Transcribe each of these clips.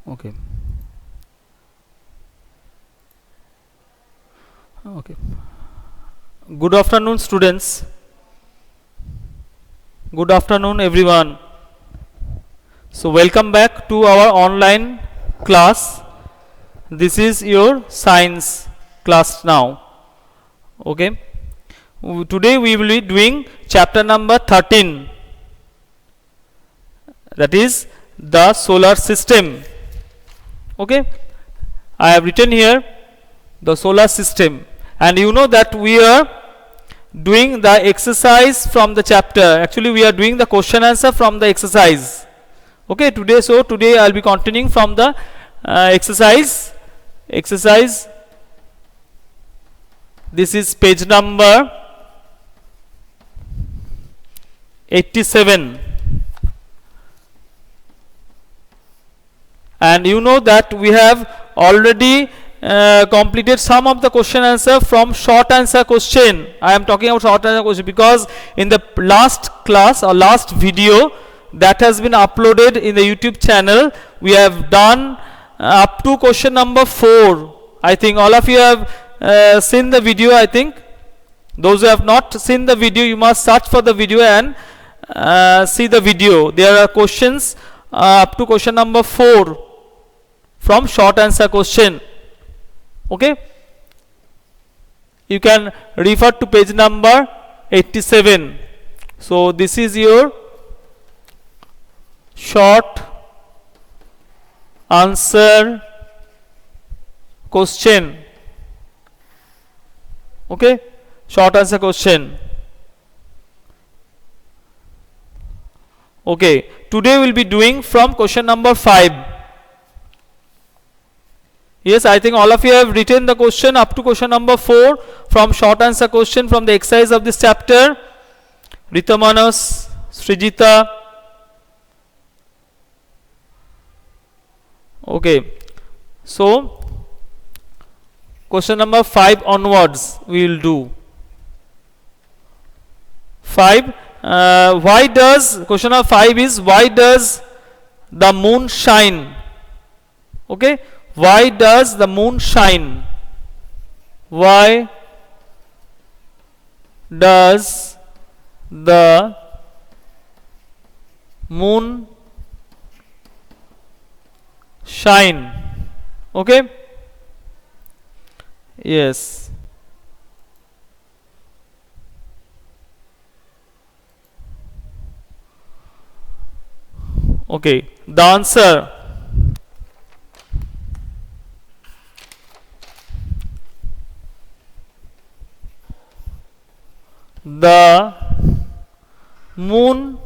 Okay. Okay. Good afternoon, students. Good afternoon, everyone. So, welcome back to our online class. This is your science class now. Okay. Today we will be doing chapter number 13. That is the solar system. Okay. I have written here the solar system, and you know that we are doing the exercise from the chapter. Actually, we are doing the question answer from the exercise. Okay, today I'll be continuing from the exercise. This is page number 87, and you know that we have already completed some of the question answer from short answer question. I am talking about short answer question because in the last class or last video that has been uploaded in the YouTube channel, we have done up to question number 4. I think all of you have seen the video. I think those who have not seen the video, you must search for the video and see the video. There are questions up to question number 4 from short answer question. Okay, you can refer to page number 87. So this is your short answer question. Okay, short answer question. Okay, today we will be doing from question number 5. Yes, I think all of you have written the question up to question number 4 from short answer question from the exercise of this chapter. Ritamanas, Srijita. Okay, so question number 5 onwards we will do. 5. Why does, question number 5 is, why does the moon shine? Okay, why does the moon shine? Why does the moon shine? Okay, yes. Okay, the answer, the moon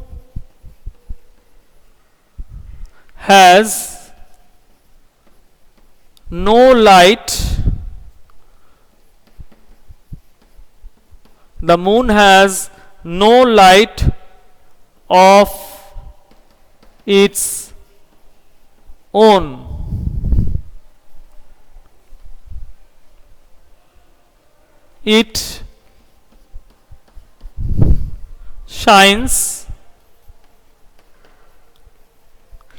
has no light. The moon has no light of its own. It shines.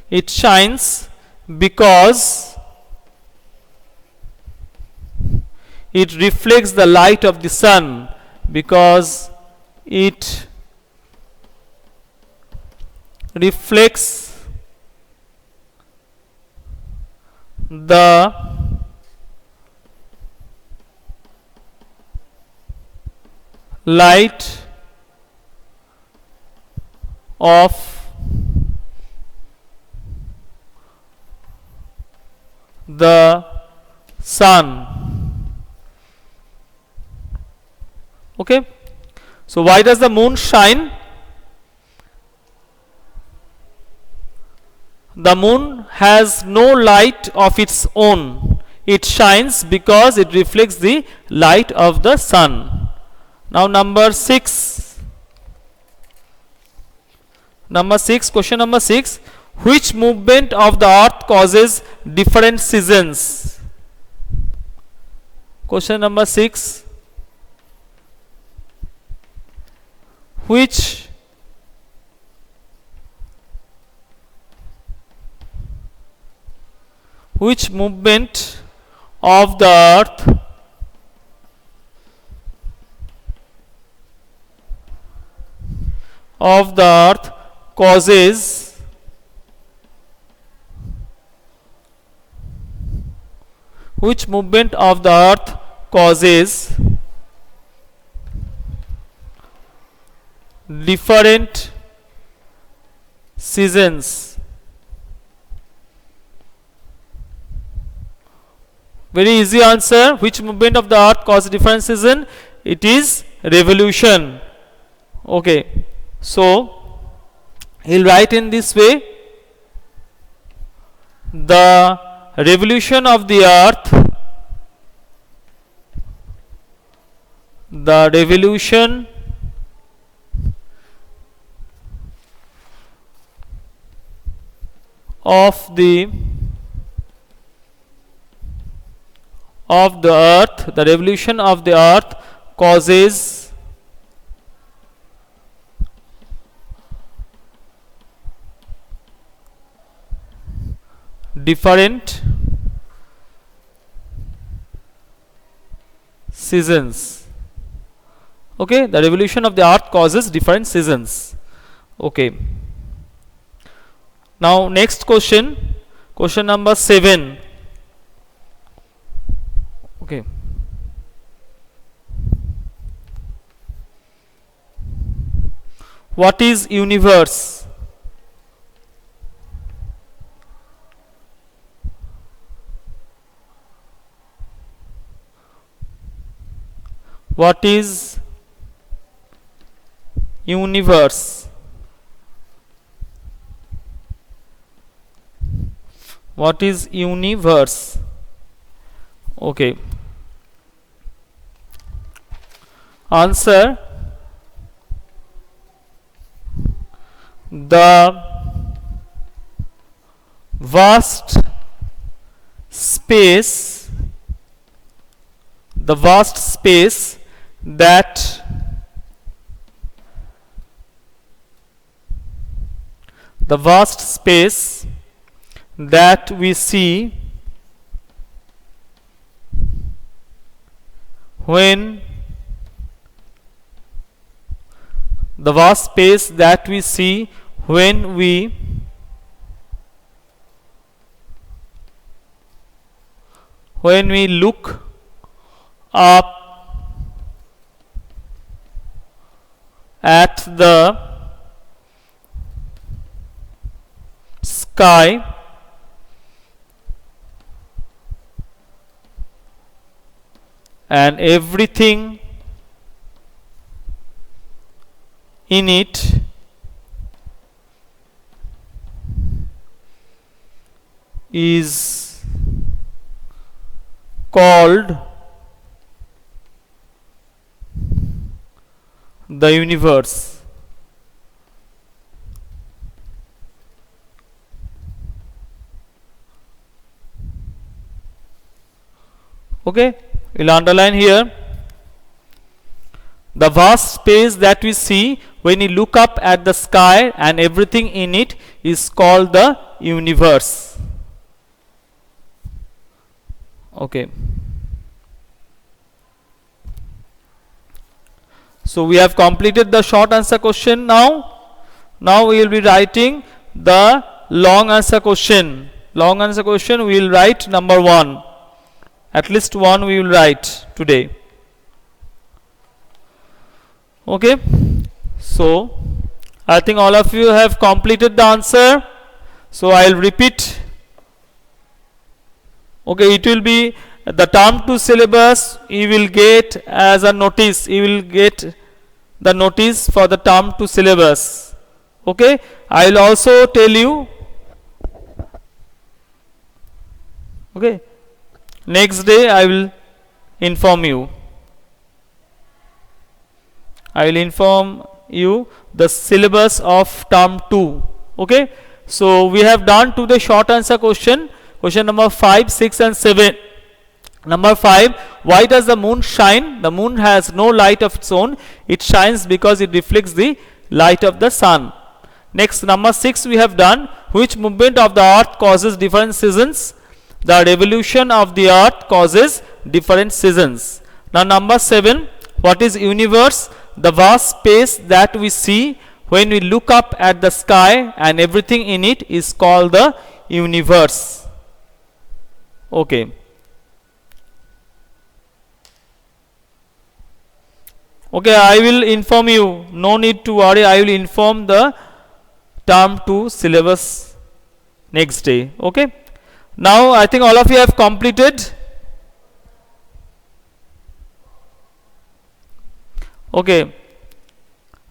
It shines because it reflects the light of the sun. Because it reflects the light of the sun. Okay, so why does the moon shine? The moon has no light of its own. It shines because it reflects the light of the sun. Now number 6. Question number 6. Which movement of the earth causes different seasons? Question number 6. Which which movement of the earth causes which movement of the earth causes different seasons? Very easy answer. Which movement of the earth causes different season? It is revolution. Okay, so he'll write in this way: the revolution of the earth, the revolution of the earth, the revolution of the earth causes different seasons. Okay, the revolution of the earth causes different seasons. Okay, now next question, question number 7. Okay, what is universe? What is universe? What is universe? Okay, answer: the vast space, that we see when we look up at the sky and everything in it is called the universe. Okay, we'll underline here: the vast space that we see when we look up at the sky and everything in it is called the universe. Okay, so we have completed the short answer question. Now we will be writing the long answer question. Long answer question we will write number 1. At least one we will write today. Okay, so I think all of you have completed the answer, so I will repeat. Okay, it will be the term 2 syllabus. You will get as a notice, you will get the notice for the term 2 syllabus. Okay, I will also tell you. Okay, next day I will inform you. I will inform you the syllabus of term 2. Okay, so we have done to the short answer question, question number 5, 6 and 7. Number 5, why does the moon shine? The moon has no light of its own. It shines because it reflects the light of the sun. Next, number 6 we have done, which movement of the earth causes different seasons? The revolution of the earth causes different seasons. Now number 7, what is universe? The vast space that we see when we look up at the sky and everything in it is called the universe. Okay. Okay, I will inform you, no need to worry, I will inform the term 2 syllabus next day. Okay. Now I think all of you have completed. Okay.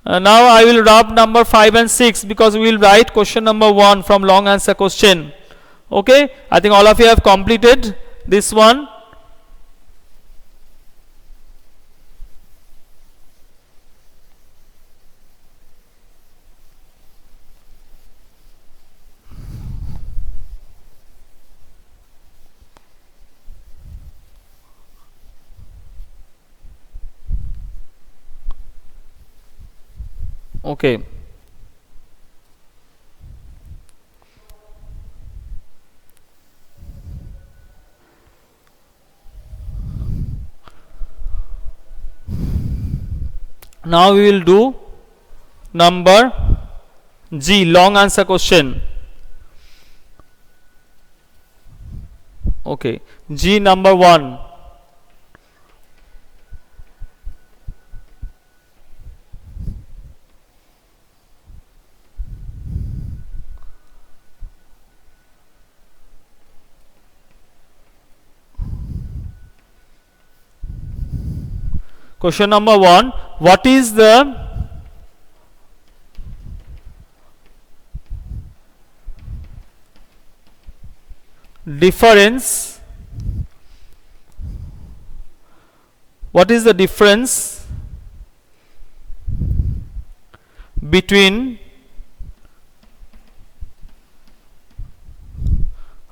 Now I will rub number 5 and 6 because we will write question number 1 from long answer question. Okay. I think all of you have completed this one. Okay. Now we will do number G, long answer question. Okay. G number 1. Question number 1, what is the difference between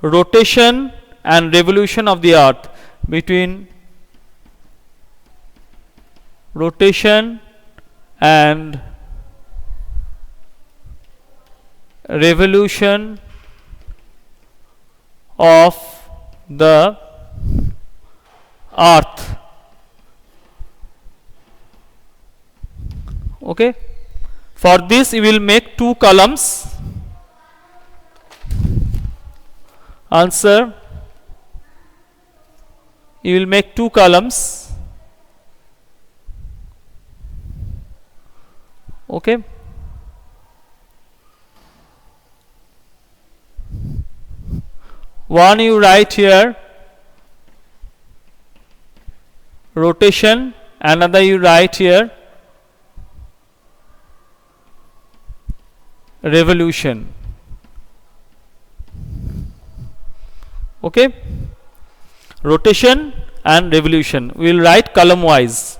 rotation and revolution of the earth? Between rotation and revolution of the earth. Okay. For this you will make 2 columns. Answer, you will make 2 columns. Okay. One you write here rotation, another you write here revolution. Okay. Rotation and revolution we will write column wise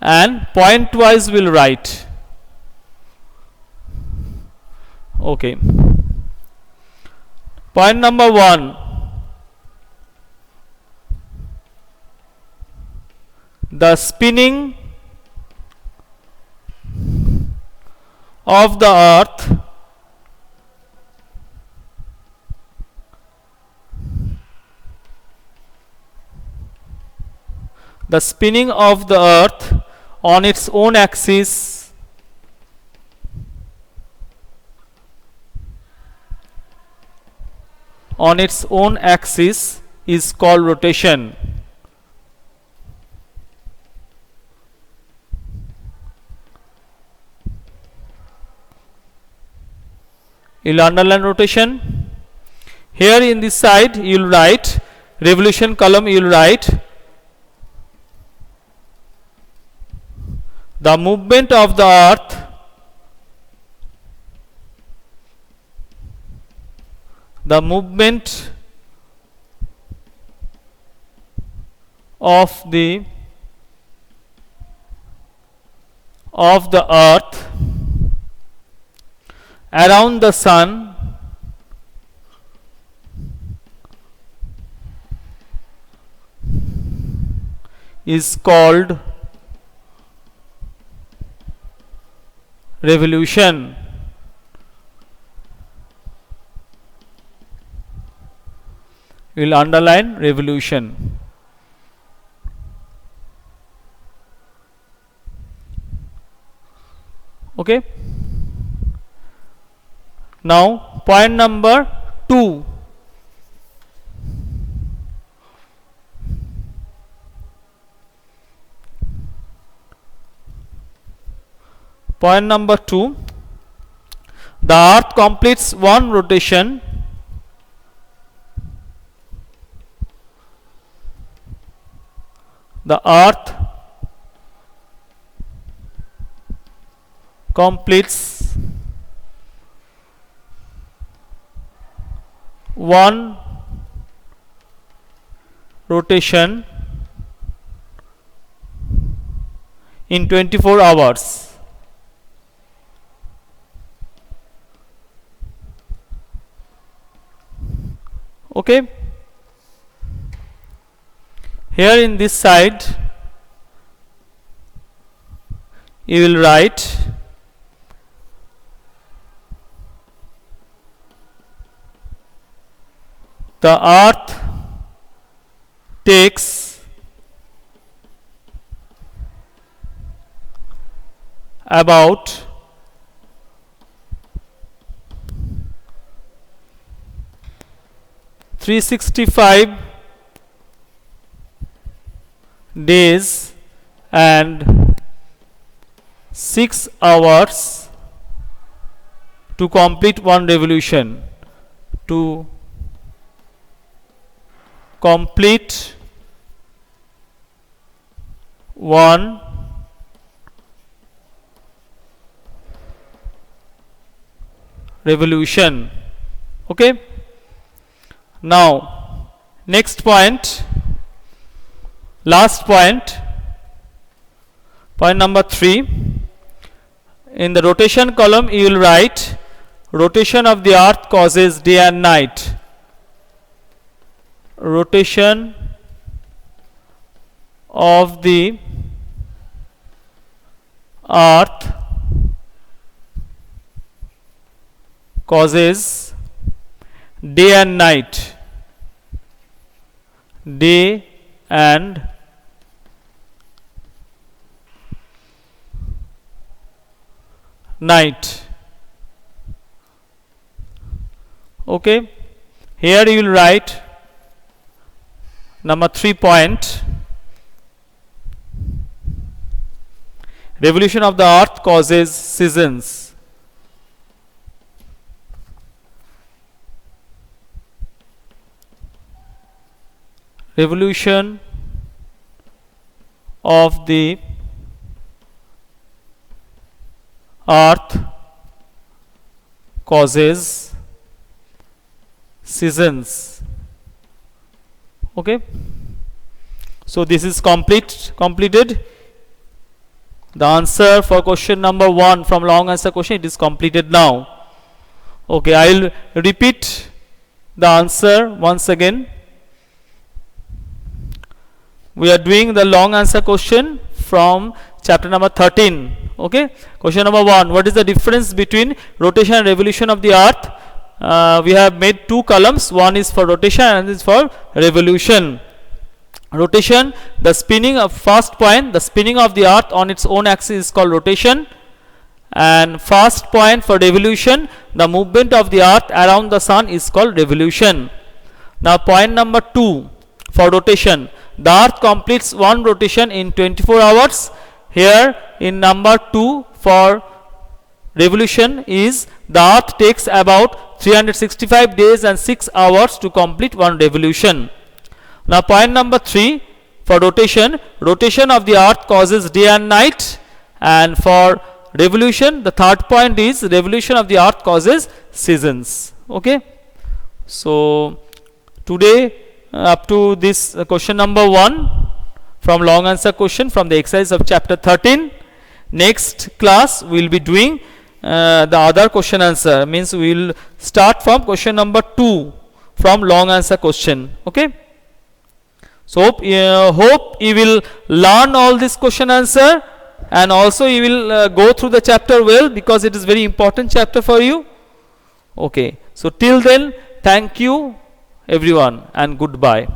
and point wise we will write. Okay. Point number 1, the spinning of the earth on its own axis is called rotation. You will underline rotation. Here in this side you will write revolution column, you will write the movement of the earth of the earth around the sun is called revolution. You will underline revolution. Okay. Now point number 2. Point number 2. The earth completes one rotation the earth completes one rotation in 24 hours. Okay. Here in this side you will write the earth takes about 365 days and 6 hours to complete one revolution. To complete one revolution. Okay. Now next point, last point, point number 3. In the rotation column you will write rotation of the earth causes day and night. Rotation of the earth causes day and night. Day and night. Okay. Here you will write number 3 point. Revolution of the earth causes seasons. Revolution of the earth causes seasons. Okay. So this is completed. The answer for question number 1 from long answer question, it is completed now. Okay, I will repeat the answer once again. We are doing the long answer question from chapter number 13. Okay. Question number 1. What is the difference between rotation and revolution of the earth? We have made 2 columns. One is for rotation and is for revolution. Rotation, the spinning of first point, the spinning of the earth on its own axis is called rotation. And first point for revolution, the movement of the earth around the sun is called revolution. Now point number 2 for rotation. The earth completes one rotation in 24 hours. Here in number 2 for revolution is the earth takes about 365 days and 6 hours to complete one revolution. Now point number 3 for rotation. Rotation of the earth causes day and night. And for revolution, the third point is revolution of the earth causes seasons. Okay. So today up to this question number 1 from long answer question from the exercise of chapter 13. Next class we will be doing the other question answer, means we will start from question number 2 from long answer question. Okay. So hope you will learn all this question answer, and also you will go through the chapter well, because it is very important chapter for you. Okay. So till then, thank you everyone and goodbye.